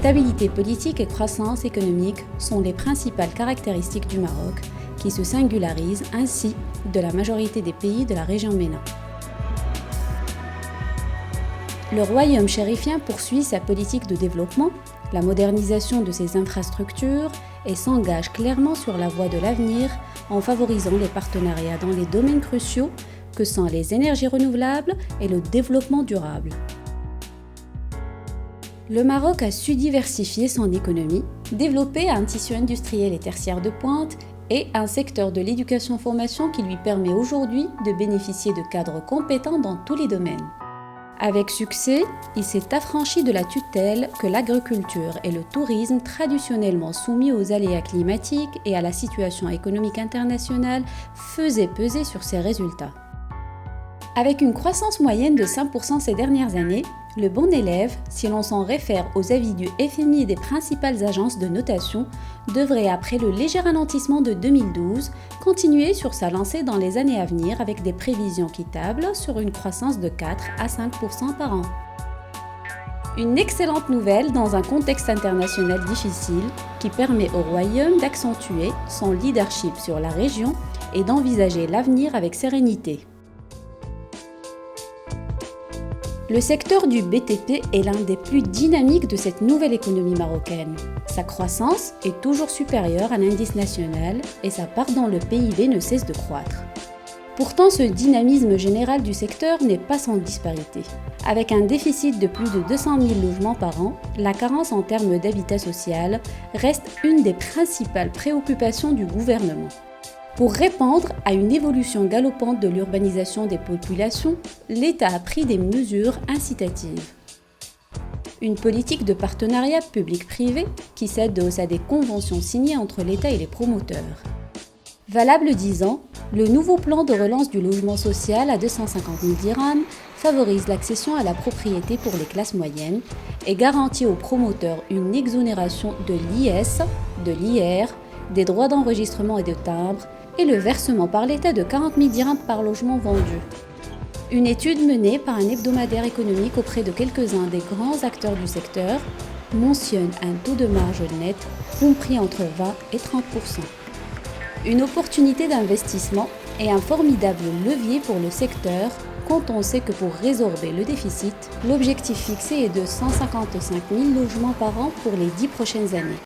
Stabilité politique et croissance économique sont les principales caractéristiques du Maroc, qui se singularisent ainsi de la majorité des pays de la région MENA. Le royaume chérifien poursuit sa politique de développement, la modernisation de ses infrastructures et s'engage clairement sur la voie de l'avenir en favorisant les partenariats dans les domaines cruciaux que sont les énergies renouvelables et le développement durable. Le Maroc a su diversifier son économie, développer un tissu industriel et tertiaire de pointe et un secteur de l'éducation-formation qui lui permet aujourd'hui de bénéficier de cadres compétents dans tous les domaines. Avec succès, il s'est affranchi de la tutelle que l'agriculture et le tourisme, traditionnellement soumis aux aléas climatiques et à la situation économique internationale, faisaient peser sur ses résultats. Avec une croissance moyenne de 5% ces dernières années, le bon élève, si l'on s'en réfère aux avis du FMI et des principales agences de notation, devrait, après le léger ralentissement de 2012, continuer sur sa lancée dans les années à venir avec des prévisions qui tablent sur une croissance de 4 à 5% par an. Une excellente nouvelle dans un contexte international difficile qui permet au Royaume d'accentuer son leadership sur la région et d'envisager l'avenir avec sérénité. Le secteur du BTP est l'un des plus dynamiques de cette nouvelle économie marocaine. Sa croissance est toujours supérieure à l'indice national et sa part dans le PIB ne cesse de croître. Pourtant, ce dynamisme général du secteur n'est pas sans disparité. Avec un déficit de plus de 200 000 logements par an, la carence en termes d'habitat social reste une des principales préoccupations du gouvernement. Pour répondre à une évolution galopante de l'urbanisation des populations, l'État a pris des mesures incitatives. Une politique de partenariat public-privé qui s'adosse à des conventions signées entre l'État et les promoteurs. Valable 10 ans, le nouveau plan de relance du logement social à 250 000 dirhams favorise l'accession à la propriété pour les classes moyennes et garantit aux promoteurs une exonération de l'IS, de l'IR, des droits d'enregistrement et de timbre, et le versement par l'État de 40 000 dirhams par logement vendu. Une étude menée par un hebdomadaire économique auprès de quelques-uns des grands acteurs du secteur mentionne un taux de marge net compris entre 20 et 30%. Une opportunité d'investissement et un formidable levier pour le secteur quand on sait que pour résorber le déficit, l'objectif fixé est de 155 000 logements par an pour les 10 prochaines années.